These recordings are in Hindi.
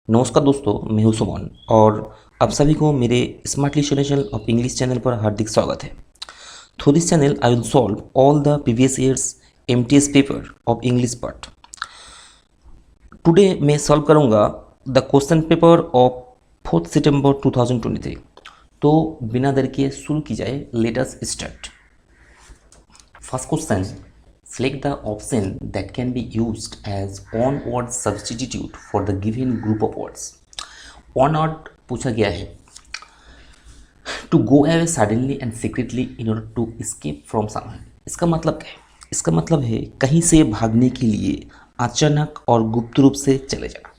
नमस्कार दोस्तों, मैं हूं सुमन और आप सभी को मेरे smartly solution of English channel पर हार्दिक स्वागत है। Through this channel I will solve all the previous years MTS paper of English part. Today मैं सॉल्व करूंगा द क्वेश्चन पेपर ऑफ 4 सितंबर 2023। तो बिना देर किए शुरू की जाए, let us start. First question, select the option that can be used as one word substitute for the given group of words. One word पूछा गया है, to go away suddenly and secretly in order to escape from someone. इसका मतलब क्या है? इसका मतलब है कहीं से भागने के लिए अचानक और गुप्त रूप से चले जाना।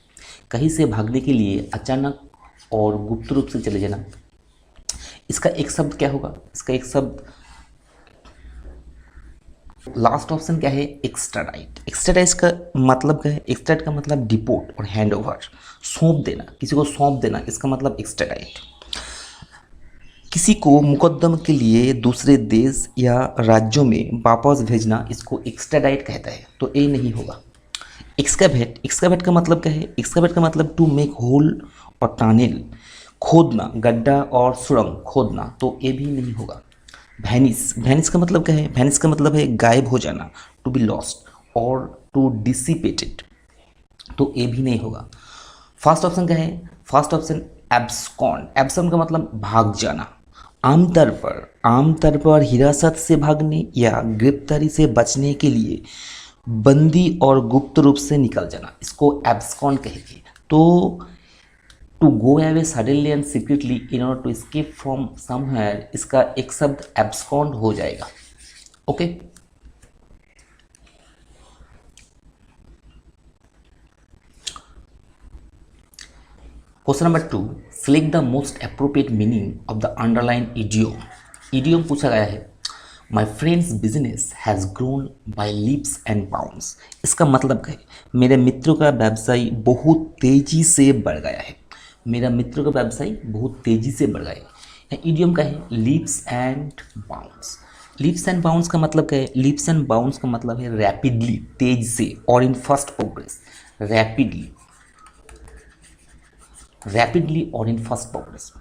कहीं से भागने के लिए अचानक और गुप्त रूप से चले जाना। इसका एक शब्द क्या होगा? इसका एक शब्द लास्ट ऑप्शन क्या है? एक्स्ट्राडाइट। एक्स्ट्राडाइट का मतलब क्या है? एक्स्ट्राडाइट का मतलब डिपोर्ट और हैंड ओवर, सौंप देना, किसी को सौंप देना, इसका मतलब एक्स्ट्राडाइट। किसी को मुकदमे के लिए दूसरे देश या राज्यों में वापस भेजना, इसको एक्स्ट्राडाइट कहता है, तो ये नहीं होगा। एक्सकैवेट, एक्सकैवेट का मतलब क्या है? एक्सकैवेट का मतलब टू मेक होल और टनल, खोदना, गड्ढा और सुरंग खोदना, तो ये भी नहीं होगा। वैनिश, वैनिश का मतलब क्या है? वैनिश का मतलब है गायब हो जाना, टू बी लॉस्ट और टू डिसिपेटेड, तो ये भी नहीं होगा। फर्स्ट ऑप्शन क्या है? First option abscond. एब्सकॉन्ड का मतलब भाग जाना। आमतौर पर हिरासत से भागने या गिरफ्तारी से बचने के लिए बंदी और गुप्त रूप से निकल जाना, इसको एब्सकॉन्ड कहेंगे। तो to go away suddenly and secretly in order to escape from somewhere, इसका एक शब्द एब्सकॉन्ड हो जाएगा। Okay, question number 2, select the most appropriate meaning of the underline idiom. Idiom पूछा गया है, my friends business has grown by leaps and bounds. इसका मतलब क्या है? मेरे मित्रों का व्यवसाय बहुत तेजी से बढ़ गया है। मेरा मित्रों का व्यवसाय बहुत तेजी से बढ़ गया है। इडियम का है leaps and bounds. Leaps and bounds का मतलब क्या है? लीप्स एंड बाउंड्स का मतलब है रैपिडली, तेज से, और इन फास्ट प्रोग्रेस। रैपिडली, रैपिडली और इन फास्ट प्रोग्रेस।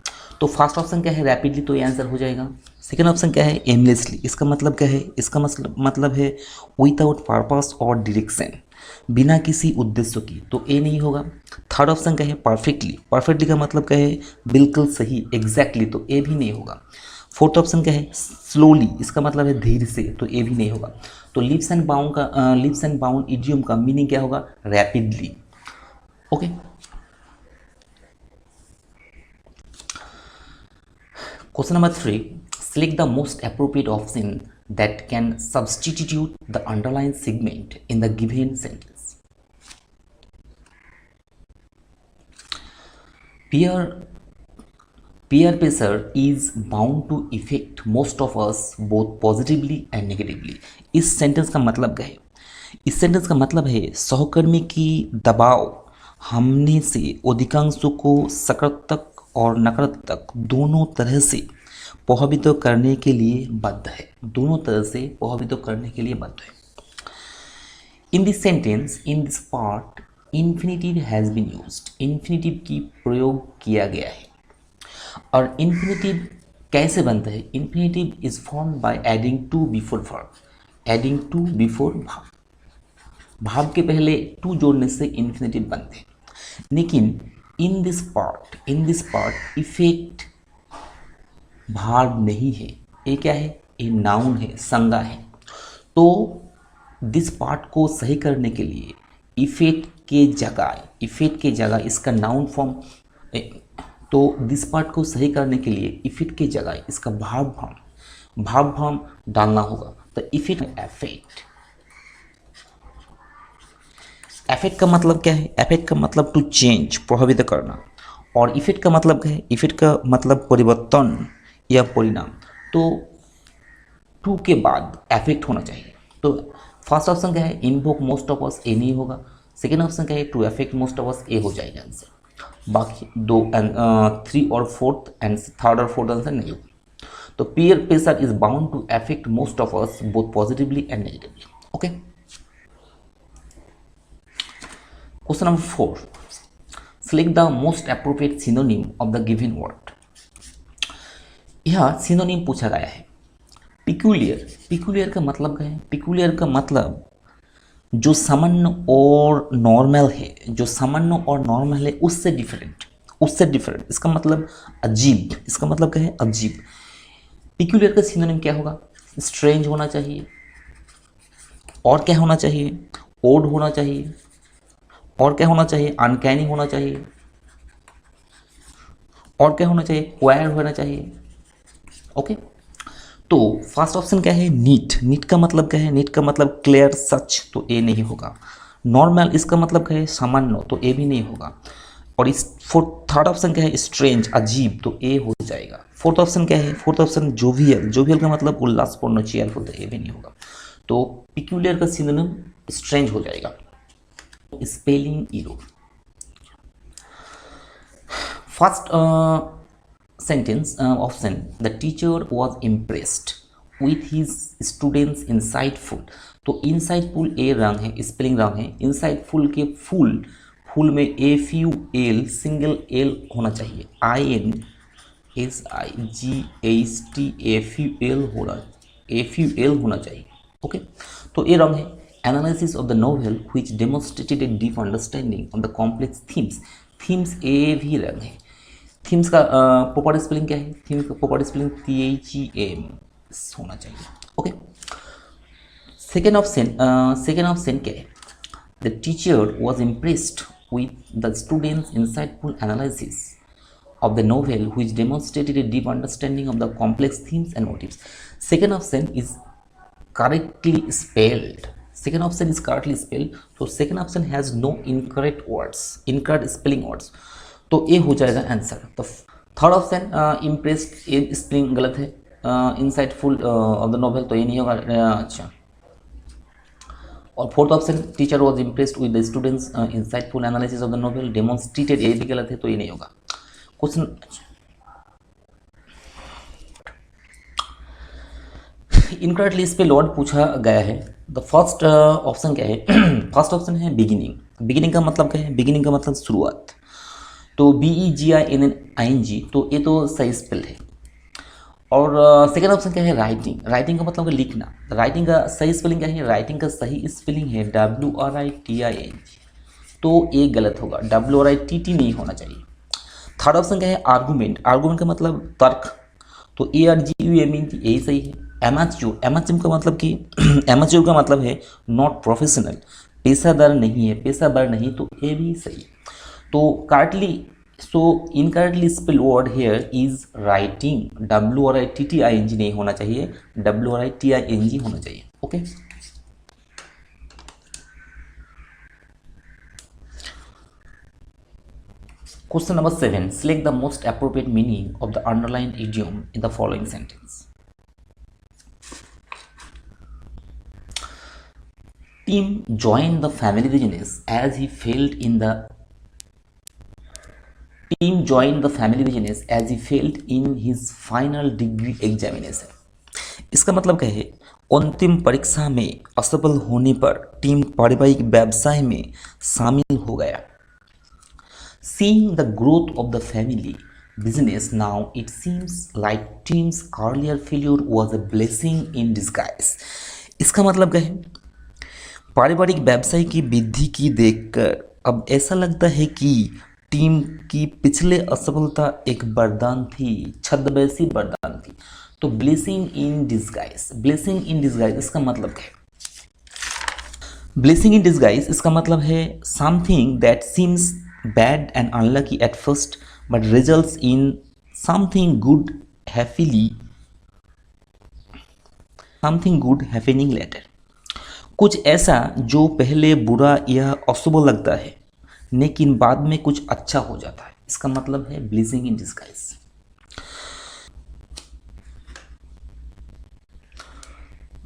तो फर्स्ट ऑप्शन क्या है? रैपिडली, तो ये आंसर हो जाएगा। सेकेंड ऑप्शन क्या है? एमलेसली। इसका मतलब क्या है? इसका मतलब है विदाउट पर्पस और डायरेक्शन, बिना किसी उद्देश्य की, तो ए नहीं होगा। थर्ड ऑप्शन क्या है? परफेक्टली। परफेक्टली का मतलब क्या है? बिल्कुल सही, एग्जैक्टली, तो ए भी नहीं होगा। फोर्थ ऑप्शन क्या है? स्लोली। इसका मतलब है धीरे से, तो ए भी नहीं होगा। तो लिप्स एंड बाउंड इडियम का मीनिंग क्या होगा? Rapidly. Okay, question number 3, select the most appropriate option that can substitute the underlined segment in the given sentence. Peer peer pressure is bound to affect most of us both positively and negatively. इस सेंटेंस का मतलब क्या है? इस सेंटेंस का मतलब है सहकर्मी की दबाव हमने से अधिकांशों को सकारात्मक और नकारात्मक दोनों तरह से प्रभावित करने के लिए बद्ध है। दोनों तरह से प्रभावित करने के लिए बद्ध है। In this sentence, in this part, infinitive has been used. Infinitive की प्रयोग किया गया है। और इन्फिनेटिव कैसे बनता है? Infinitive is formed by adding to before verb. Adding to before verb, भाव के पहले टू जोड़ने से इन्फिनेटिव बनते हैं। लेकिन इन दिस पार्ट इफेक्ट भाव नहीं है। ये क्या है? ये नाउन है, संज्ञा है। तो दिस पार्ट को सही करने के लिए इफेक्ट के जगह इसका नाउन फॉर्म, तो दिस पार्ट को सही करने के लिए इफेक्ट के जगह इसका भाव फॉर्म डालना होगा। तो इफेक्ट, एफेक्ट का मतलब क्या है? एफेक्ट का मतलब टू चेंज, प्रभावित करना। और इफेक्ट का मतलब क्या है? इफेक्ट का मतलब परिवर्तन या परिणाम। तो टू के बाद एफेक्ट होना चाहिए। तो फर्स्ट ऑप्शन क्या है? Invoke most of us, A नहीं होगा। सेकेंड ऑप्शन क्या है? To affect most of us, A हो जाएगा आंसर। बाकी दो, 3 और 4th एंड 3rd और 4th आंसर नहीं होगा। तो peer pressure is bound to affect most of us both positively and negatively. Okay, question number 4, select the most appropriate synonym of the given word. यह सिनोनिम पूछा गया है। पिक्यूलियर, पिक्यूलियर का मतलब क्या है? पिक्यूलियर का मतलब जो सामान्य और नॉर्मल है, जो सामान्य और नॉर्मल है उससे डिफरेंट, उससे डिफरेंट। इसका मतलब अजीब, इसका मतलब क्या है? अजीब। पिक्यूलियर का सिनोनिम क्या होगा? स्ट्रेंज होना चाहिए, और क्या होना चाहिए? ओड होना चाहिए, और क्या होना चाहिए? अनकैनी होना चाहिए, और क्या होना चाहिए? क्वायर होना चाहिए। ओके, तो फर्स्ट ऑप्शन क्या है? नीट। नीट का मतलब क्या है? नीट का मतलब क्लियर, सच, तो ए नहीं होगा। नॉर्मल, इसका मतलब क्या है? सामान्य, तो ए भी नहीं होगा। और इस थर्ड ऑप्शन क्या है? स्ट्रेंज, अजीब, तो ए हो जाएगा। फोर्थ ऑप्शन क्या है? Fourth option jovial. जोवियल का मतलब उल्लासपूर्ण, चेयरफुल, तो ए भी नहीं होगा। तो पिक्यूलियर का सिनोनिम स्ट्रेंज हो जाएगा। Spelling error. First sentence option, the teacher was impressed with his students insightful। तो insightful ए रंग है, स्पेलिंग रंग है। insightful के फुल, फुल में FUL सिंगल एल होना चाहिए, INSIGHT होना चाहिए। ओके, तो ए रंग है। Analysis of the novel which demonstrated a deep understanding of the complex themes। Themes A भी रंग है। थीम्स का प्रॉपर स्पेलिंग क्या है? थीम्स का प्रॉपर स्पेलिंग THEM होना चाहिए। ओके, सेकेंड ऑप्शन क्या है? The teacher was impressed with the students insightful analysis of the novel which demonstrated a deep understanding of the complex themes and motives। second option is correctly spelled। second option is correctly spelled, so second option has no incorrect words, incorrect spelling words, तो ए हो जाएगा आंसर। तो थर्ड ऑप्शन इम्प्रेस्ड, ए स्पेलिंग गलत है। इंसाइटफुल ऑफ द नोवेल, तो ये नहीं होगा। अच्छा, और fourth option teacher was impressed with the students insightful analysis of the novel demonstrated, ये भी गलत है, तो ये नहीं होगा। क्वेश्चन इनकरेक्टली स्पेल्ड वर्ड पूछा गया है। द फर्स्ट ऑप्शन क्या है? फर्स्ट ऑप्शन है बिगिनिंग। बिगिनिंग का मतलब क्या है? बिगिनिंग का मतलब शुरुआत, तो BEGINNING, तो ये तो सही स्पेल है। और सेकेंड ऑप्शन क्या है? राइटिंग। राइटिंग का मतलब लिखना। राइटिंग का सही स्पेलिंग क्या है? राइटिंग का सही स्पेलिंग है WRITING, तो ये गलत होगा, WRITT नहीं होना चाहिए। थर्ड ऑप्शन क्या है? आर्गूमेंट। आर्गूमेंट का मतलब तर्क, तो ARGUMENT, यही सही है। एमेच्योर, एमेच्योर का मतलब कि एमेच्योर का मतलब है नॉट प्रोफेशनल, पेशादार नहीं है, पेशादार नहीं, तो ये भी सही। तो correctly, so incorrectly spell word here is writing, WRITTING नहीं होना चाहिए, WRITING होना चाहिए। Okay, question number 7, select the most appropriate meaning of the underlined idiom in the following sentence। Tim joined the family business as he failed in the his final degree examination। इसका मतलब क्या है? अंतिम परीक्षा में असफल होने पर टीम पारिवारिक व्यवसाय में शामिल हो गया। Seeing the growth of the family business now, it seems like Tim's earlier failure was a blessing in disguise। इसका मतलब क्या है? पारिवारिक व्यवसाय की वृद्धि की देखकर अब ऐसा लगता है कि टीम की पिछले असफलता एक वरदान थी, छद्मवेशी वरदान थी। तो blessing in disguise, blessing in disguise इसका मतलब क्या है? ब्लेसिंग इन डिस्गाइज इसका मतलब है something that seems bad and unlucky at first but results in something good happening later. कुछ ऐसा जो पहले बुरा या अशुभ लगता है लेकिन बाद में कुछ अच्छा हो जाता है, इसका मतलब है ब्लेसिंग इन डिस्गाइज।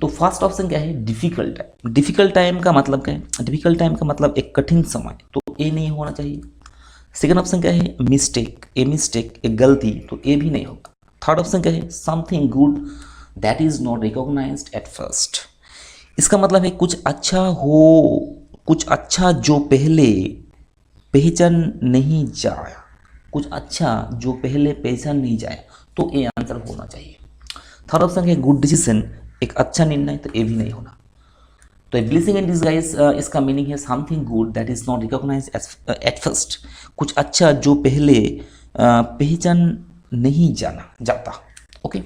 तो फर्स्ट ऑप्शन क्या है? Difficult time. डिफिकल्ट टाइम का मतलब क्या है? डिफिकल्ट टाइम का मतलब एक कठिन समय, तो ए नहीं होना चाहिए। सेकेंड ऑप्शन क्या है? मिस्टेक, एक गलती, तो ए भी नहीं होगा। थर्ड ऑप्शन क्या है? Something good that is not recognised at first. इसका मतलब है कुछ अच्छा हो, कुछ अच्छा जो पहले पहचान नहीं जाया, कुछ अच्छा जो पहले पहचान नहीं जाए, तो ए आंसर होना चाहिए। थर्ड ऑप्शन है गुड डिसीजन, एक अच्छा निर्णय, तो ए भी नहीं होना। तो ब्लेसिंग इन डिसगाइज इसका मीनिंग है something good that is not recognise at first, कुछ अच्छा जो पहले पहचान नहीं जाना जाता। Okay,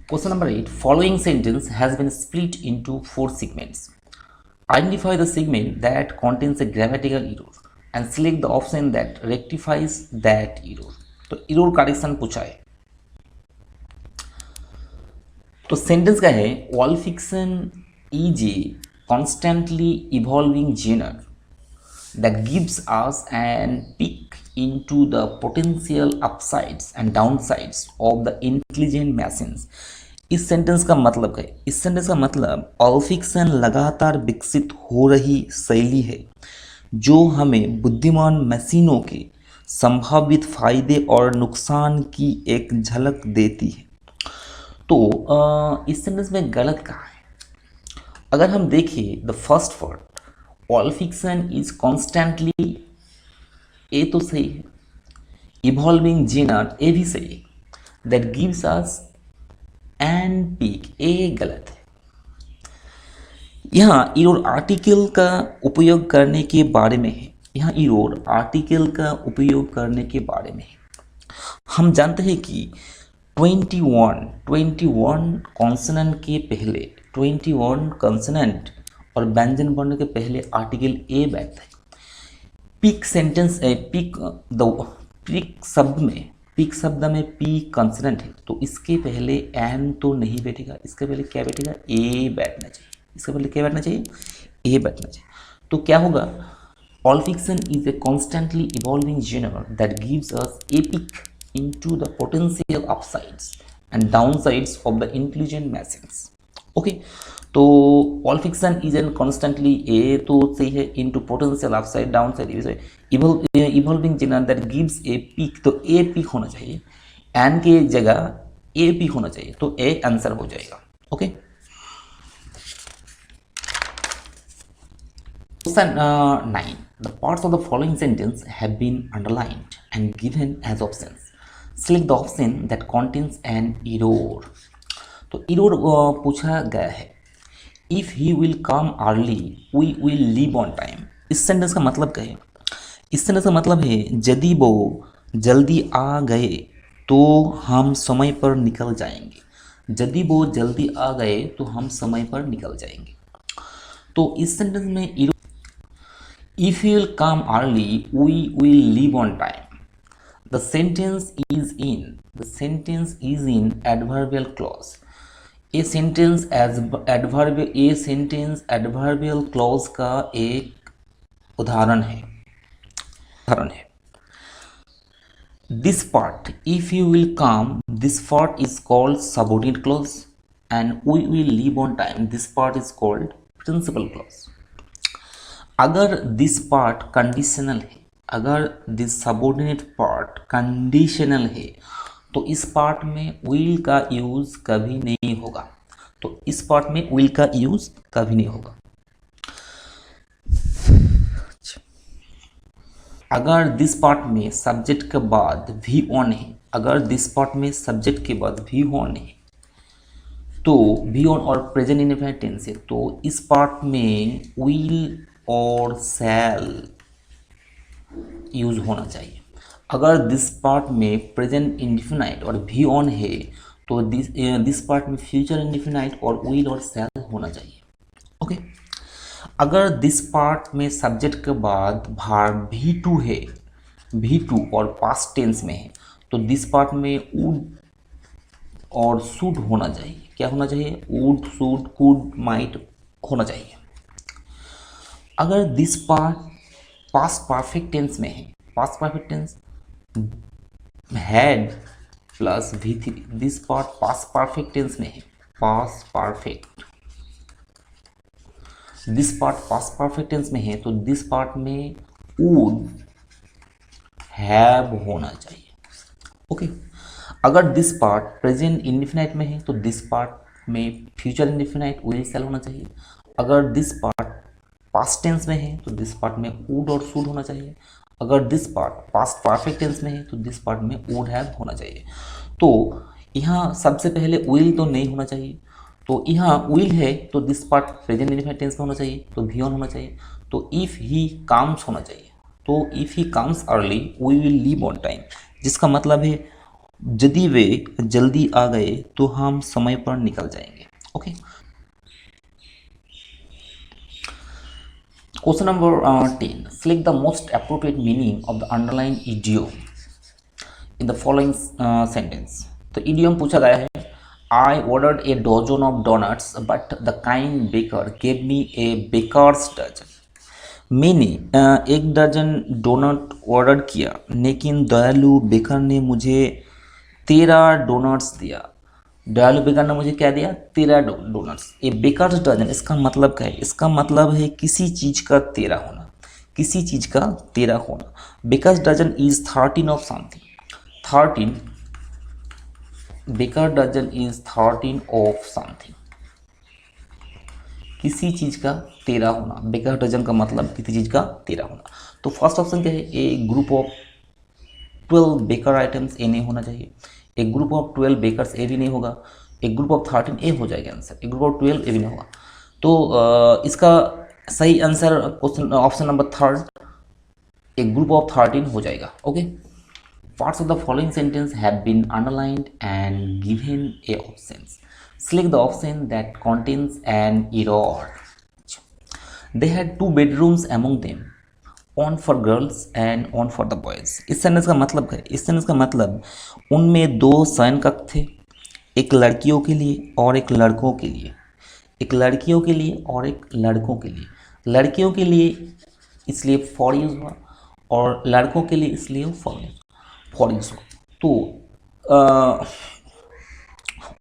question number 8, following sentence has been split into 4 segments. Identify the segment that contains a grammatical error and select the option that rectifies that error. तो error करेक्शन पूछा है। तो सेंटेंस का है all fiction is a constantly evolving genre that gives us an peek into the potential upsides and downsides of the intelligent machines. इस सेंटेंस का मतलब है, इस सेंटेंस का मतलब ऑल फिक्शन लगातार विकसित हो रही शैली है जो हमें बुद्धिमान मशीनों के संभावित फायदे और नुकसान की एक झलक देती है। तो इस सेंटेंस में गलत कहा है। अगर हम देखें the first word all fiction is constantly, A तो सही है, इवॉल्विंग जेनर ए भी सही है, that gives us an peek A गलत है। यहाँ इरोर आर्टिकल का उपयोग करने के बारे में है, यहाँ इरोर आर्टिकल का उपयोग करने के बारे में है। हम जानते हैं कि 21 कॉन्सोनेंट के पहले 21 कॉन्सोनेंट और व्यंजन वर्ण के पहले आर्टिकल ए बैठता है। पीक सेंटेंस पीक शब्द में पी कॉन्सोनेंट है, तो इसके पहले एन तो नहीं बैठेगा, इसके पहले क्या बैठेगा, ए बैठना चाहिए। इसके पहले क्या बैठना चाहिए, ए बैठना चाहिए। तो क्या होगा, all fiction is a constantly evolving genre that gives us a peek into the potential upsides and downsides of the intelligent machines. Okay, तो all fiction is an constantly a तो सही है, into potential upside downside is evolving genre that gives a peak, तो a peak होना चाहिए, and के जगह a peak होना चाहिए, तो a आंसर हो जाएगा। Okay, Question 9. The parts of the following sentence have been underlined and given as options. Select the option that contains an error. तो error पूछा गया है। If he will come early, we will leave on time. इस सेंटेंस का मतलब क्या है? इस सेंटेंस का मतलब है यदि वो जल्दी आ गए तो हम समय पर निकल जाएंगे। यदि वो जल्दी आ गए तो हम समय पर निकल जाएंगे। तो इस सेंटेंस में error, if he will come early, we will leave on time. The sentence is in adverbial clause. A sentence adverbial clause का एक उदाहरण है। This part, if you will come, this part is called subordinate clause, and we will leave on time, this part is called principal clause. अगर this part कंडीशनल है, अगर दिस सबऑर्डिनेट पार्ट कंडीशनल है, तो इस पार्ट में विल का यूज कभी नहीं होगा। तो इस पार्ट में विल का यूज कभी नहीं होगा। अगर दिस पार्ट में सब्जेक्ट के बाद भी ऑन है, अगर दिस पार्ट में सब्जेक्ट के बाद भी ऑन है, तो भी ऑन और प्रेजेंट इंडेफिनिट टेंस है, तो इस पार्ट में विल और शैल यूज होना चाहिए। अगर दिस पार्ट में प्रेजेंट इंडेफिनाइट और भी ऑन है, तो दिस पार्ट में फ्यूचर इंडेफिनाइट और विल और शैल होना चाहिए। ओके, अगर दिस पार्ट में सब्जेक्ट के बाद वर्ब भी टू है, भी टू और पास्ट टेंस में है, तो दिस पार्ट में वुड और शुड होना चाहिए। क्या होना चाहिए, वुड, शुड, कुड, माइट होना चाहिए। अगर this part past perfect tense में है, past perfect tense had plus V3, this part past perfect tense में है, past perfect, this part past perfect tense में है, तो दिस पार्ट में वुड हैव होना चाहिए। ओके, अगर दिस पार्ट प्रेजेंट इंडेफिनाइट में है, तो दिस पार्ट में फ्यूचर इंडेफिनाइट विल शैल होना चाहिए। अगर दिस पार्ट पास्ट टेंस में है तो दिस पार्ट में वुड और शुड होना चाहिए। अगर this part past perfect tense में है तो दिस पार्ट में वुड हैव होना चाहिए। तो यहाँ सबसे पहले विल तो नहीं होना चाहिए, तो यहाँ विल है तो this part present indefinite tense में होना चाहिए, तो वी ऑन होना चाहिए। तो इफ़ ही कम्स होना चाहिए, तो if he comes early we will leave on time, जिसका मतलब है यदि वे जल्दी आ गए तो हम समय पर निकल जाएंगे। Okay, question number 10, select the most appropriate meaning of the underlined idiom in the following sentence। तो idiom पूछा गया है, I ordered a dozen of donuts but the kind baker gave me a baker's dozen। मैंने एक दर्जन डोनट ऑर्डर किया लेकिन दयालु बेकर ने मुझे 13 डोनट्स दिया। दयालु बेकर ने मुझे क्या दिया? 13 डोनट्स। ए बेकर्स डजन, इसका मतलब क्या है? इसका मतलब है किसी चीज़ का 13 होना, किसी चीज़ का 13 होना। Baker's dozen is 13 of something, 13, baker dozen is 13 of something, किसी चीज़ का 13 होना। बेकर डजन का मतलब किसी चीज़ का 13 होना। तो फर्स्ट ऑप्शन क्या है? ए ग्रुप ऑफ 12 बेकर आइटम्स, ए नहीं होना चाहिए। एक ग्रुप ऑफ 12 बेकर्स, ए भी नहीं होगा। एक ग्रुप ऑफ 13, ए हो जाएगा आंसर। एक ग्रुप ऑफ 12, ए भी नहीं होगा। तो इसका सही answer question option number third, एक ग्रुप ऑफ 13 हो जाएगा। Okay, parts of the following sentence have been underlined and given a options। Select the option that contains an error। They had 2 bedrooms among them, one for girls and one for the boys। इस सेंटेंस का मतलब क्या है? इस सेंटेंस का मतलब उनमें 2 शयन कक्ष थे, एक लड़कियों के लिए और एक लड़कों के लिए, एक लड़कियों के लिए और एक लड़कों के लिए। लड़कियों के लिए इसलिए फॉर यूज हुआ और लड़कों के लिए इसलिए फॉर यूज हुआ। तो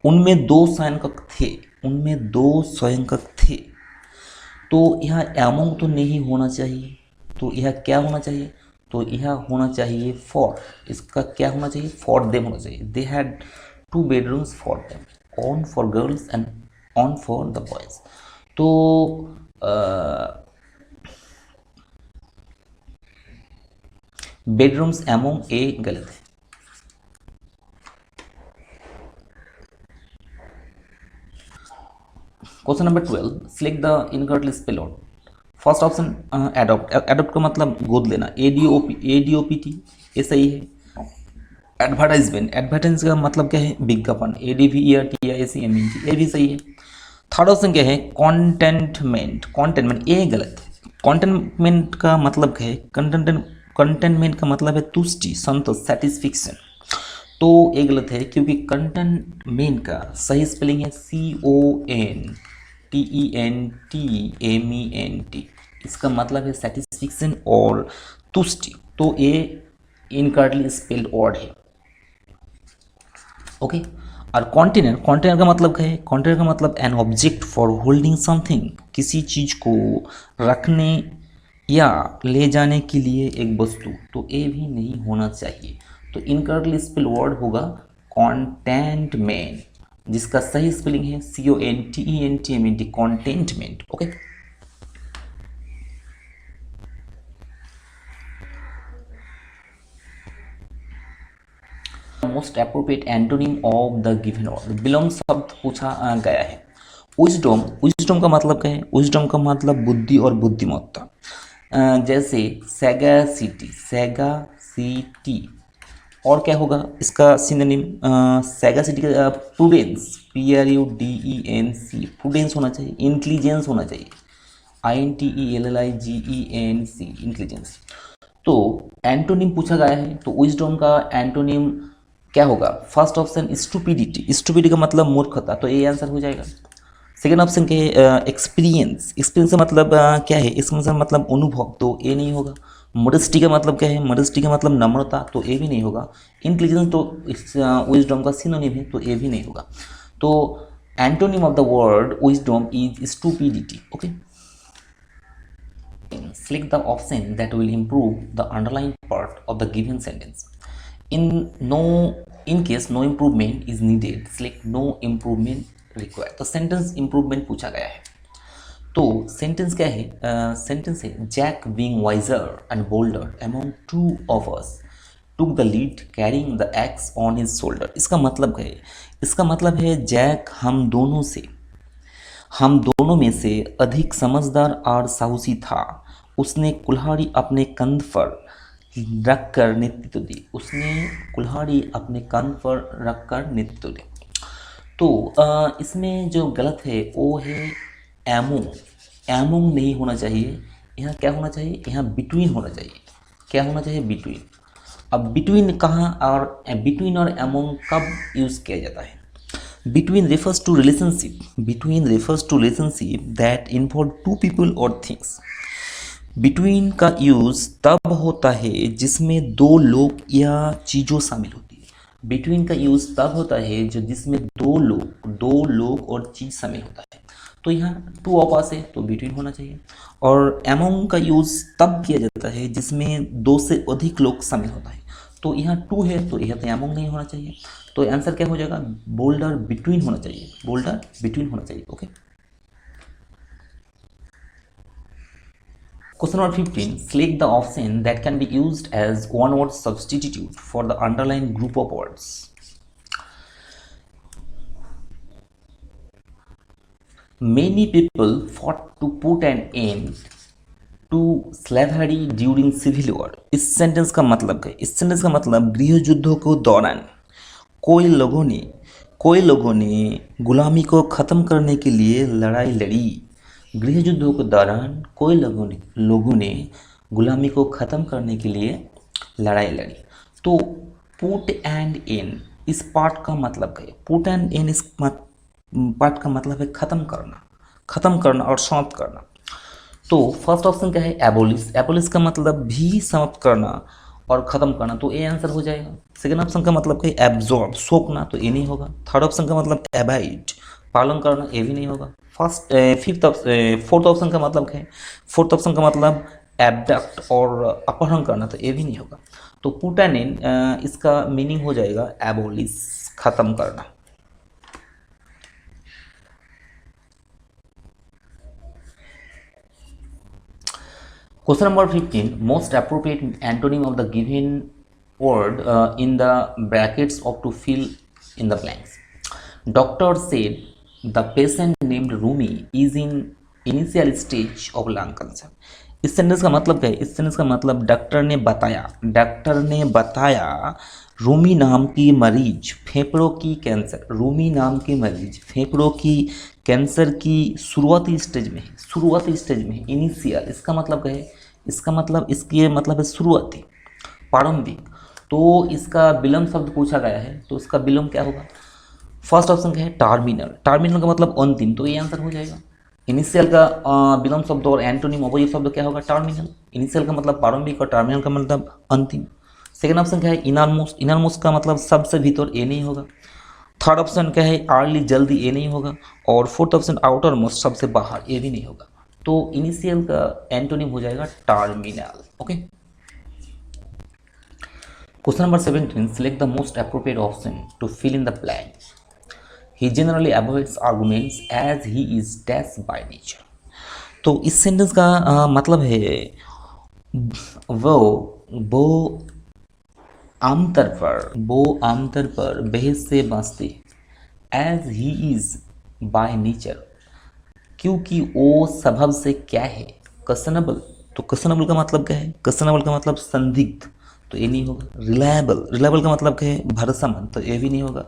उनमें 2 शयनकक्ष थे, उनमें 2 शयनकक्ष थे। तो यह एमोंग तो नहीं होना चाहिए, तो यह क्या होना चाहिए? तो यह होना चाहिए फॉर। इसका क्या होना चाहिए? फॉर देम होना चाहिए। They had 2 bedrooms for them, one for girls and one for the boys. तो बेडरूम्स एमोंग ए गलत है। Question number 12, select the incorrectly spelled word. First option adopt, adopt का मतलब गोद लेना, ADOPT, ये सही है। एडवर्टाइजमेंट, एडवर्टाइज का मतलब क्या है? विज्ञापन, ADVERTISEMENT, ये भी सही है। थर्ड ऑप्शन क्या है? कॉन्टेंटमेंट, कॉन्टेंटमेंट, ये गलत है। कॉन्टेंटमेंट का मतलब क्या है? कंटेनमेंट का मतलब है तुष्टि, संतोष, सेटिस्फिक्शन। तो ये गलत है क्योंकि कंटेनमेंट का सही स्पेलिंग है CONTENTMENT। इसका मतलब है सेटिस्फिक्शन और तुष्टि। तो ये इनकरेक्टली स्पेल्ड वर्ड है। ओके, और कॉन्टेनर, कॉन्टेनर का मतलब क्या है? कॉन्टेनर का मतलब an object for holding something, किसी चीज को रखने या ले जाने के लिए एक वस्तु। तो ये भी नहीं होना चाहिए। तो इनकरेक्टली स्पेल वर्ड होगा कॉन्टेंटमेंट, जिसका सही स्पेलिंग है CONTENTMENT, contentment. Okay, most appropriate antonym of the given word. Belong शब्द पूछा गया है। विजडम, विजडम का मतलब क्या है? विजडम का मतलब बुद्धि और बुद्धिमत्ता। जैसे सैगासिटी, सैगासिटी, और क्या होगा इसका सिनोनिम? सैगासिटी का प्रूडेंस, PRUDENC, प्रूडेंस होना चाहिए। इंटेलिजेंस होना चाहिए, INTELLIGENC, इंटेलिजेंस। तो एंटोनिम पूछा गया है, तो विजडम का एंटोनिम क्या होगा? फर्स्ट ऑप्शन स्टूपिडिटी, स्टूपिडिटी का मतलब मूर्खता, तो ये आंसर हो जाएगा। सेकेंड ऑप्शन के एक्सपीरियंस, एक्सपीरियंस का मतलब क्या है? इसका मतलब अनुभव, तो ये नहीं होगा। मॉडेस्टी का मतलब क्या है? मॉडेस्टी का मतलब नम्रता, तो ये भी नहीं होगा। इंटेलिजेंस तो विजडम का सिनोनिम है, तो ये भी नहीं होगा। तो antonym of the word wisdom is stupidity. Okay, select the option that will improve the underlying part of the given sentence। in case no improvement is needed, select no improvement required। तो सेंटेंस इंप्रूवमेंट पूछा गया है, तो सेंटेंस क्या है? सेंटेंस है Jack being wiser and bolder among two of us took the lead carrying the axe on his shoulder. इसका मतलब है, इसका मतलब है जैक हम दोनों में से अधिक समझदार और साहसी था। उसने कुल्हाड़ी अपने कंध पर रखकर नेतृत्व दी। उसने कुल्हाड़ी अपने कंध पर रखकर नेतृत्व दी। तो इसमें जो गलत है वो है एमोंग। एमोंग नहीं होना चाहिए, यहाँ क्या होना चाहिए? यहाँ बिटवीन होना चाहिए। क्या होना चाहिए? बिटवीन। अब बिटवीन कहाँ और बिटवीन और एमोंग कब यूज़ किया जाता है? Between refers to relationship. Between refers to relationship that involve two people or things. Between का यूज़ तब होता है जिसमें दो लोग या चीज़ों शामिल होती है। बिटवीन का यूज़ तब होता है जो जिसमें दो लोग और चीज़ शामिल होता है। तो यहाँ टू ऑफ अस है तो बिटवीन होना चाहिए। और एमोंग का यूज़ तब किया जाता है जिसमें दो से अधिक लोग शामिल होता है। तो यहाँ टू है तो यह तो एमोंग नहीं होना चाहिए। तो आंसर क्या हो जाएगा? बोल्डर बिटवीन होना चाहिए। बोल्डर बिटवीन होना चाहिए। Okay. Question number 15. Select the option that can be used as one word substitute for the underlined group of words. Many people fought to put an end to slavery during civil war. इस सेंटेंस का मतलब है, इस सेंटेंस का मतलब गृह युद्धों के दौरान कोई लोगों ने गुलामी को ख़त्म करने के लिए लड़ाई लड़ी। गृह युद्धों के दौरान कोई लोगों ने गुलामी को ख़त्म करने के लिए लड़ाई लड़ी। तो पुट एंड इन इस पार्ट का मतलब है, पुट एंड इन इस पार्ट का मतलब है ख़त्म करना और समाप्त करना। तो फर्स्ट ऑप्शन क्या है? एबोलिश। एबोलिश का मतलब भी समाप्त करना और ख़त्म करना, तो ए आंसर हो जाएगा। सेकेंड ऑप्शन का मतलब है एब्जॉर्ब, सोखना, तो ए नहीं होगा। थर्ड ऑप्शन का मतलब एबाइड, पालन करना, ए भी नहीं होगा। फोर्थ ऑप्शन का मतलब है, फोर्थ ऑप्शन का मतलब एबडक्ट और अपहरण करना, तो ए भी नहीं होगा। तो पुट एंड इन इसका मीनिंग हो जाएगा एबोलिश, ख़त्म करना। Question number 15. Most appropriate antonym of the given word in the brackets of to fill in the blanks. Doctor said the patient named Rumi is in initial stage of lung cancer. इस सेंटेंस का मतलब क्या है? इस सेंटेंस का मतलब डॉक्टर ने बताया रूमी नाम की मरीज फेफड़ों की कैंसर, रूमी नाम की मरीज फेफड़ों की कैंसर की शुरुआती स्टेज में है। इनिशियल इसका मतलब क्या है? इसका मतलब है शुरुआती, प्रारंभिक। तो इसका विलोम शब्द पूछा गया है, तो इसका विलोम क्या होगा? फर्स्ट ऑप्शन क्या है? टर्मिनल। टर्मिनल का मतलब अंतिम, तो ये आंसर हो जाएगा। इनिशियल का विलोम शब्द और एंटोनिम अपोजिट शब्द क्या होगा? टर्मिनल। इनिशियल का मतलब प्रारंभिक और टर्मिनल का मतलब अंतिम। सेकेंड ऑप्शन क्या है? इनरमोस्ट। इनरमोस्ट का मतलब सबसे भीतर, ए नहीं होगा। थर्ड ऑप्शन क्या है? अर्ली, जल्दी, ए नहीं होगा। और फोर्थ ऑप्शन आउटर मोस्ट, सबसे बाहर, ए भी नहीं होगा। तो इनिशियल का एंटोनिम हो जाएगा terminal. Okay. Question number 17. Select the most appropriate option to fill in the blank. He generally avoids arguments as he is dash by nature. तो इस सेंटेंस का मतलब है वो आमतौर पर बहस से बचते as he is by nature, क्योंकि वो स्वभाव से क्या है? क्वेश्चनेबल। तो क्वेश्चनेबल का मतलब क्या है? क्वेश्चनेबल का मतलब संदिग्ध, तो ये नहीं होगा। रिलायबल का मतलब क्या है? भरोसेमंद, तो ये भी नहीं होगा।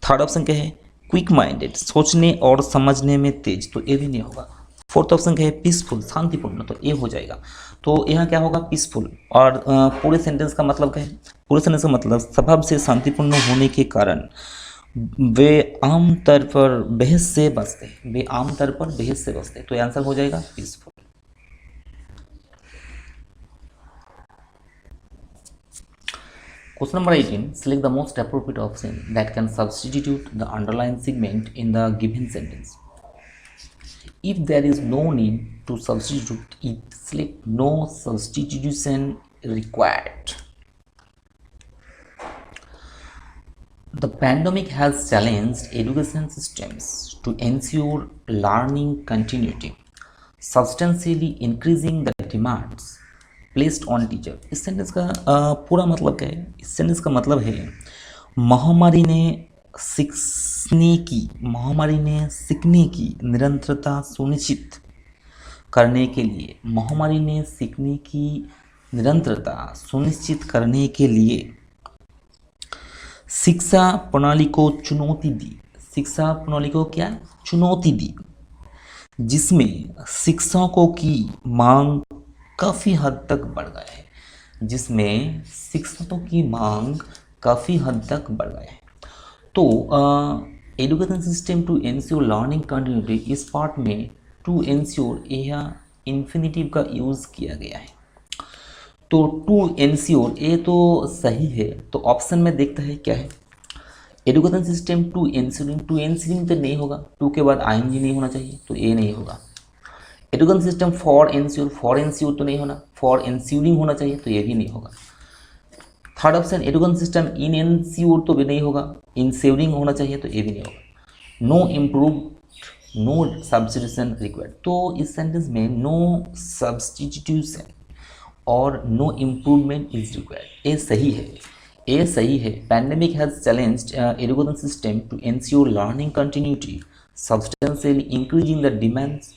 थर्ड ऑप्शन क्या है? क्विक माइंडेड, सोचने और समझने में तेज, तो ये भी नहीं होगा। फोर्थ ऑप्शन क्या है? पीसफुल, शांतिपूर्ण, तो ये हो जाएगा। तो यहाँ क्या होगा? पीसफुल। और पूरे सेंटेंस का मतलब क्या है? पूरे सेंटेंस का मतलब स्वभाव से शांतिपूर्ण होने के कारण वे आमतौर पर बहस से बचते तो आंसर हो जाएगा peaceful. Question number 18. Select the most appropriate option that can substitute the underlined segment in the given sentence. If there is no need to substitute it, select no substitution required. The pandemic has challenged education systems to ensure learning continuity. Substantially increasing the demands placed on teacher. इस सेंटेंस का पूरा मतलब क्या है? इस सेंटेंस का मतलब है महामारी ने सीखने की निरंतरता सुनिश्चित करने के लिए, महामारी ने सीखने की निरंतरता सुनिश्चित करने के लिए शिक्षा प्रणाली को चुनौती दी। शिक्षा प्रणाली को क्या चुनौती दी? जिसमें शिक्षकों की मांग काफ़ी हद तक बढ़ गया है, जिसमें शिक्षकों की मांग काफ़ी हद तक बढ़ गया है। तो education system to ensure learning continuity, इस पार्ट में टू एंश्योर यह इन्फिनिटिव का यूज़ किया गया है। तो टू एंश्योर ये तो सही है, तो ऑप्शन में देखता है क्या है? एजुकेशन सिस्टम टू एंश्योरिंग तो नहीं होगा, टू के बाद आईएनजी नहीं होना चाहिए, तो ये नहीं होगा। एजुकेशन सिस्टम फॉर एंश्योर तो नहीं होना, फॉर एंश्योरिंग होना चाहिए, तो ये भी नहीं होगा। Third option education system in ensure तो भी नहीं होगा, इंश्योरिंग होना चाहिए, तो ये भी नहीं होगा। No improve no substitution required, तो इस सेंटेंस में नो सब्स्टिट्यूशन और नो इम्प्रूवमेंट इज रिक्वायर्ड, ये सही है, ये सही है। Pandemic has challenged education system to ensure learning continuity substantially increasing the demands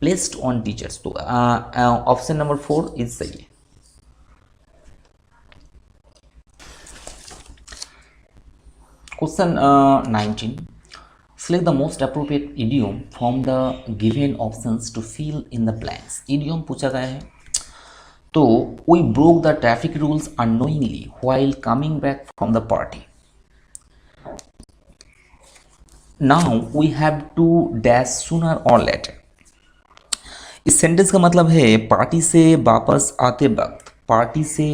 placed on teachers, तो ऑप्शन नंबर 4 इज सही है। Question 19, select the most appropriate idiom from the given options to fill in the blanks। idiom पूछा गया है, तो we broke the traffic rules unknowingly while coming back from the party। now we have to dash sooner or later। इस सेंटेंस का मतलब है पार्टी से वापस आते वक्त, पार्टी से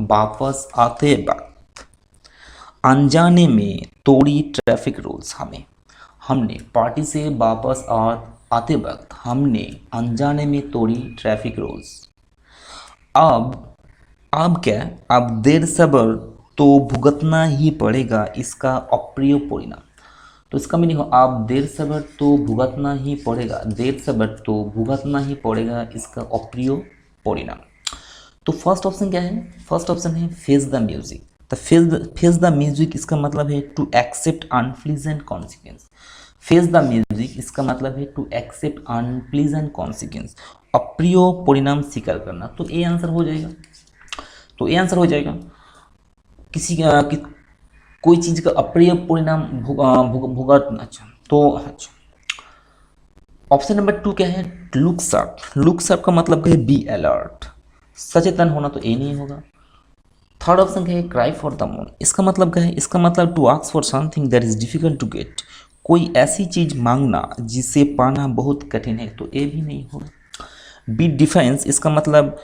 वापस आते वक्त अनजाने में तोड़ी ट्रैफिक रूल्स। हमने पार्टी से वापस आते वक्त हमने अनजाने में तोड़ी ट्रैफिक रूल्स। अब क्या? अब देर सब्र तो भुगतना ही पड़ेगा इसका अप्रिय परिणाम। तो इसका मीनिंग हो आप देर सब्र तो भुगतना ही पड़ेगा, देर सब्र तो भुगतना ही पड़ेगा इसका अप्रिय परिणाम। तो फर्स्ट ऑप्शन क्या है? फर्स्ट ऑप्शन है फेस द म्यूजिक। तो फेस द म्यूजिक इसका मतलब है to accept unpleasant consequence. Face the music इसका मतलब है टू एक्सेप्ट अनप्लीजेंट कॉन्सिक्वेंस, अप्रिय परिणाम स्वीकार करना। तो ये आंसर हो जाएगा, तो ये आंसर हो जाएगा। कोई चीज़ का अप्रिय परिणाम भुगतना। अच्छा, तो अच्छा ऑप्शन नंबर 2 क्या है? Look sharp. लुक शार्प का मतलब है बी अलर्ट, सचेतन होना, तो ये नहीं होगा। थर्ड ऑप्शन क्या है? Cry for the moon. इसका मतलब क्या है? इसका मतलब to ask for something that is difficult to get, कोई ऐसी चीज मांगना जिसे पाना बहुत कठिन है, तो ये भी नहीं होगा। बी डिफेंस, इसका मतलब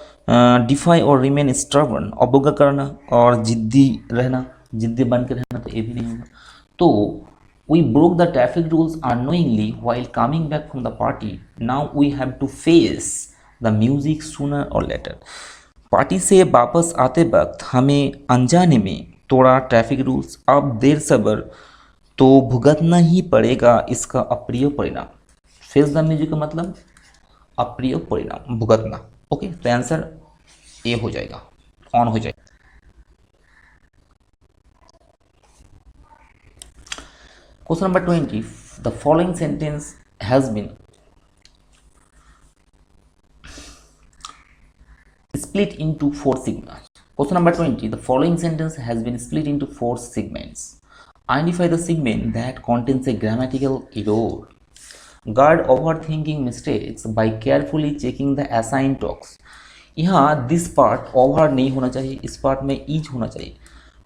डिफाई और रिमेन स्टर्बन, अवज्ञा करना और जिद्दी रहना, जिद्दी बन के रहना, तो ये भी नहीं होगा। तो we broke the traffic rules unknowingly while coming back from the party, now we have to face the music sooner और लेटर। पार्टी से वापस आते वक्त हमें अनजाने में तोड़ा ट्रैफिक रूल्स, अब देर सब्र तो भुगतना ही पड़ेगा इसका अप्रिय परिणाम। फेस द म्यूजिक का मतलब अप्रिय परिणाम, भुगतना। ओके, तो आंसर ए हो जाएगा, ऑन हो जाएगा। Question number 20, the following sentence has been split into 4 segments. Question number 20, the following sentence has been split into 4 segments. Identify the segment that contains a grammatical error. Guard overthinking mistakes by carefully checking the assigned talks. यहाँ this part over नहीं होना चाहिए, इस part में is होना चाहिए।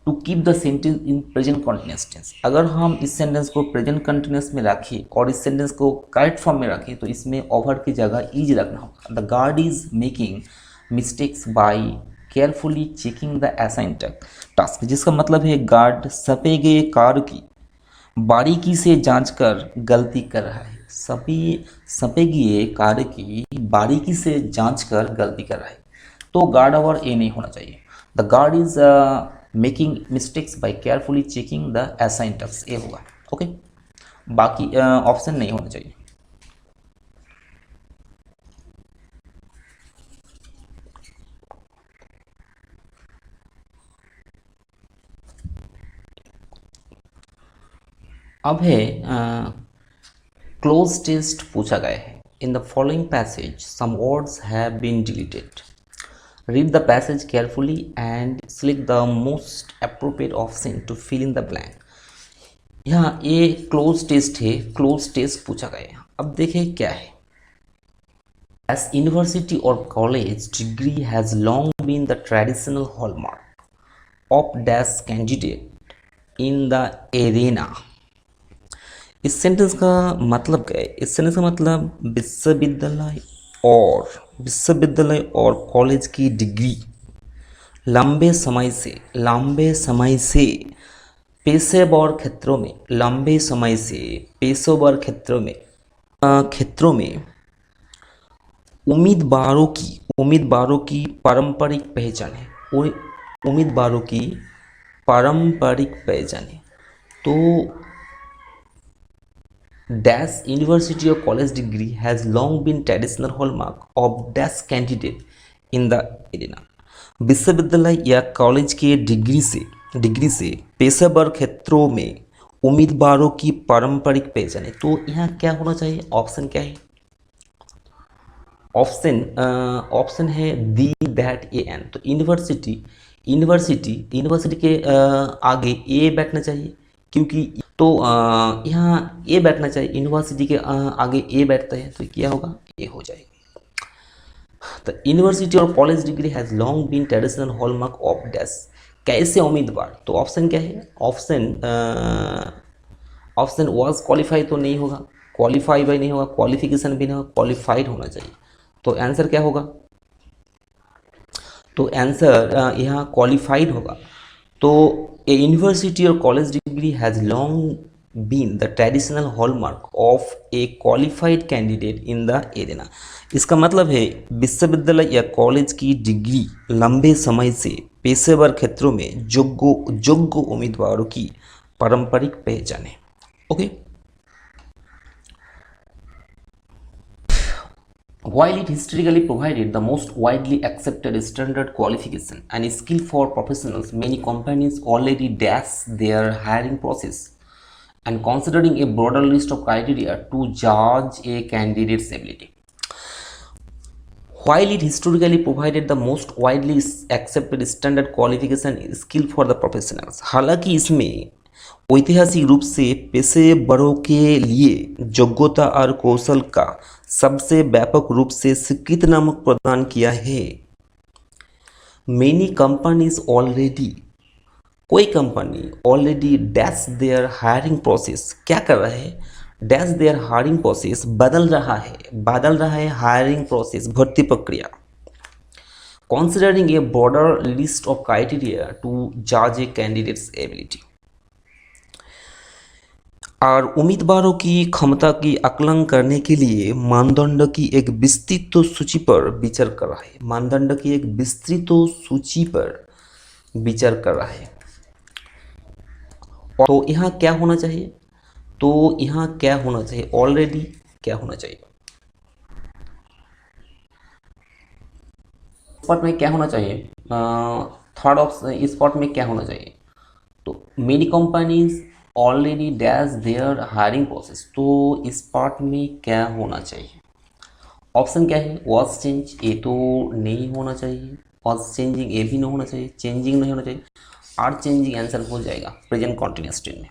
To keep the sentence in present continuous tense, अगर हम इस सेंटेंस को प्रेजेंट कंटिन्यूस में रखें और इस सेंटेंस को करेक्ट फॉर्म में रखें, तो इसमें ओवर की जगह इज रखना होगा। The guard is making mistakes by carefully checking the assign task, जिसका मतलब है गार्ड सपे गए कार्य की बारीकी से जांच कर गलती कर रहा है। सपे गए कार्य की बारीकी से जांच कर गलती कर रहा है, तो गार्ड ओवर ए नहीं होना चाहिए। The guard is making mistakes by carefully checking the assign task, ये होगा। ओके, बाकी ऑप्शन नहीं होना चाहिए। अब है क्लोज टेस्ट पूछा गया है। In the following passage some words have been deleted. Read the passage carefully and select the most appropriate option to fill in the blank. यहाँ ये क्लोज टेस्ट है, क्लोज टेस्ट पूछा गया है। अब देखें क्या है। As university or college degree has long been the traditional hallmark of dash candidate in the arena। इस सेंटेंस का मतलब क्या है? इस सेंटेंस का मतलब विश्वविद्यालय और कॉलेज की डिग्री लंबे समय से पेशेवर क्षेत्रों में उम्मीदवारों की पारंपरिक पहचान है। उम्मीदवारों की पारंपरिक पहचान है। तो डैश यूनिवर्सिटी और college degree has long been traditional hallmark of dash candidate in the arena. विश्वविद्यालय या कॉलेज के डिग्री से पेशेवर क्षेत्रों में उम्मीदवारों की पारंपरिक पहचान है। तो यहाँ क्या होना चाहिए? ऑप्शन क्या है? ऑप्शन है दी, दैट, ए, एन। तो यूनिवर्सिटी के आगे ए बैठना चाहिए, क्योंकि तो यहाँ ए बैठना चाहिए। यूनिवर्सिटी के आगे ए बैठता है तो क्या होगा? ए हो जाएगा। तो यूनिवर्सिटी और college degree has long been traditional hallmark of dash. कैसे उम्मीदवार? तो ऑप्शन क्या है? ऑप्शन वाज क्वालिफाई तो नहीं होगा, क्वालिफाई भी नहीं होगा, क्वालिफिकेशन भी नहीं होगा, क्वालिफाइड होना चाहिए। तो आंसर क्या होगा? तो आंसर यहाँ क्वालिफाइड होगा। तो ए यूनिवर्सिटी और college degree has long been the traditional hallmark of a qualified candidate in the arena. इसका मतलब है विश्वविद्यालय या कॉलेज की डिग्री लंबे समय से पेशेवर क्षेत्रों में योग्य उम्मीदवारों की पारंपरिक पहचान है। Okay. While it historically provided the most widely accepted standard qualification and skill for professionals, many companies already dash their hiring process and considering a broader list of criteria to judge a candidate's ability. While it historically provided the most widely accepted standard qualification and skill for the professionals, हालांकि इसमें ऐतिहासिक रूप से पेशेवरों के लिए योग्यता और कौशल का सबसे व्यापक रूप से स्वीकृत नामक प्रदान किया है। मेनी कंपनीज कोई company already dash there hiring process क्या कर रहा है? डैश देयर हायरिंग प्रोसेस बदल रहा है हायरिंग प्रोसेस, भर्ती प्रक्रिया। Considering a broader list of criteria to जज ए कैंडिडेट्स एबिलिटी, और उम्मीदवारों की क्षमता की आकलन करने के लिए मानदंड की एक विस्तृत सूची पर विचार कर रहा है। तो यहाँ क्या होना चाहिए? ऑलरेडी क्या होना चाहिए? स्पॉट में क्या होना चाहिए? थर्ड ऑप्शन इस स्पॉट में क्या होना चाहिए? तो many companies already dash there hiring process. तो इस पार्ट में क्या होना चाहिए? ऑप्शन क्या है? वॉज चेंज, ए तो नहीं होना चाहिए। वॉज चेंजिंग, ए भी नहीं होना चाहिए। चेंजिंग नहीं होना चाहिए। आर चेंजिंग आंसर हो जाएगा प्रेजेंट कॉन्टिन्यूअस टेंस में।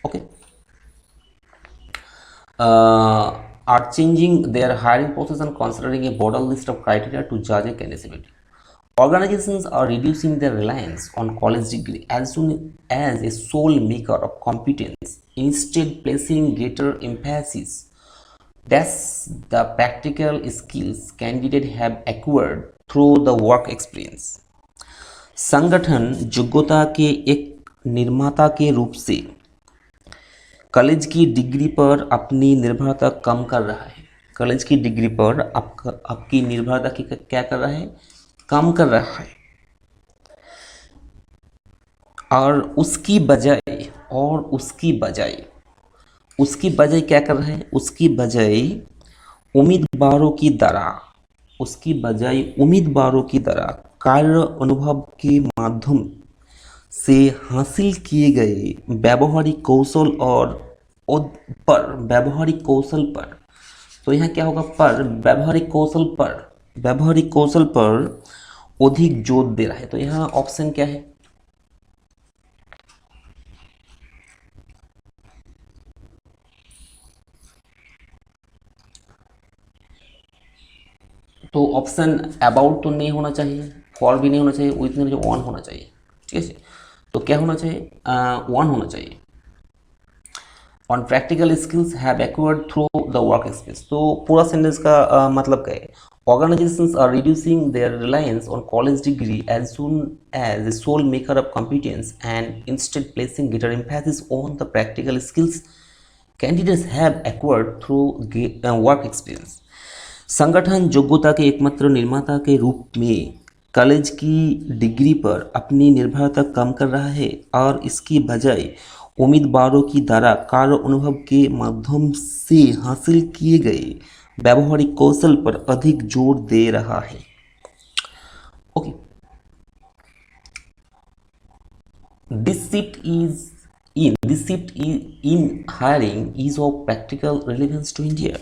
Okay. Are changing their hiring process and considering a broader list of criteria to जज a candidate. Organizations are reducing their reliance on college degree as soon as a sole maker of competence, instead placing greater emphasis that's the practical skills candidates have acquired through the work experience। संगठन योग्यता के एक निर्माता के रूप से कॉलेज की डिग्री पर अपनी निर्भरता कम कर रहा है। कॉलेज की डिग्री पर आपकी निर्भरता की क्या कर रहा है? काम कर रहा है। और उसकी बजाय क्या कर रहा है? उसकी बजाय उम्मीदवारों की द्वारा कार्य अनुभव के माध्यम से हासिल किए गए व्यावहारिक कौशल और पर, व्यावहारिक कौशल पर। तो यहाँ क्या होगा, पर व्यावहारिक कौशल पर, व्यावहारिक कौशल पर अधिक जोर दे रहा है। तो यहाँ ऑप्शन क्या है, तो ऑप्शन अबाउट तो नहीं होना चाहिए, फॉर भी नहीं होना चाहिए, विथ नहीं होना चाहिए, ऑन होना चाहिए। ठीक है, तो क्या होना चाहिए, वन होना चाहिए। On practical skills have acquired through the work experience. तो पूरा सेंटेंस का मतलब क्या है, organizations are reducing their reliance on college degree as soon as the sole maker of competence and instead placing greater emphasis on the practical skills candidates have acquired through work experience। संगठन योग्यता के एकमात्र निर्माता के रूप में कॉलेज की डिग्री पर अपनी निर्भरता कम कर रहा है और इसकी बजाय उम्मीदवारों की द्वारा कार्य अनुभव के माध्यम से हासिल किए गए व्यावहारिक कौशल पर अधिक जोर दे रहा है। Okay, this shift in hiring is of practical relevance to India।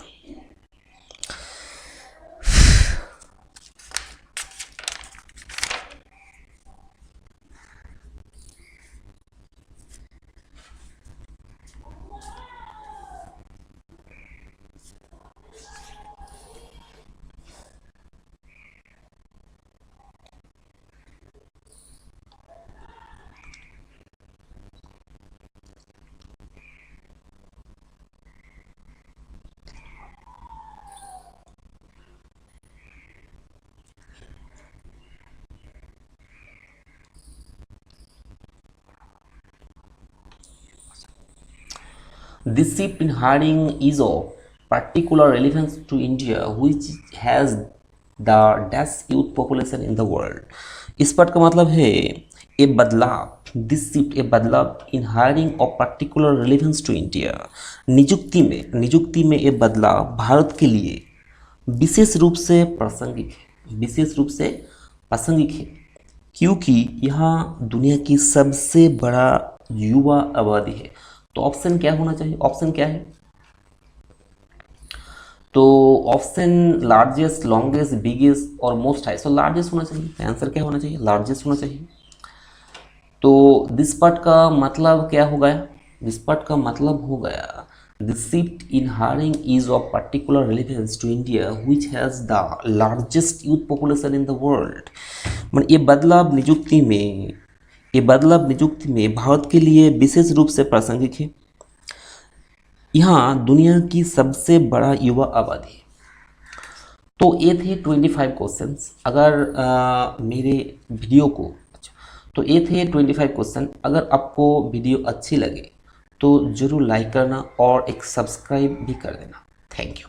This shift in hiring is of particular relevance to India, which has the dash youth population in the world। इस पार्ट का मतलब है ये बदलाव, दिस शिफ्ट ए बदलाव in hiring of particular relevance to India, नियुक्ति में ये बदलाव भारत के लिए विशेष रूप से प्रासंगिक है, विशेष रूप से प्रासंगिक है, क्योंकि यहाँ दुनिया की सबसे बड़ा युवा आबादी है। तो ऑप्शन क्या होना चाहिए, ऑप्शन क्या है, तो ऑप्शन लार्जेस्ट, लॉन्गेस्ट, बिगेस्ट और मोस्ट हाई। सो लार्जेस्ट होना चाहिए, आंसर क्या होना चाहिए, लार्जेस्ट होना चाहिए। तो दिस पार्ट का मतलब क्या हो गया, दिस पार्ट का मतलब हो गया the shift in hiring is of particular relevance to India which has the largest youth population in the world. मतलब ये बदलाव नियुक्ति में, ये बदलाव नियुक्ति में भारत के लिए विशेष रूप से प्रासंगिक है, यहाँ दुनिया की सबसे बड़ा युवा आबादी है। तो ये थे 25 क्वेश्चंस। अगर मेरे वीडियो को, अच्छा, तो ये थे 25 क्वेश्चन। अगर आपको वीडियो अच्छी लगे तो ज़रूर लाइक करना और एक सब्सक्राइब भी कर देना। Thank you.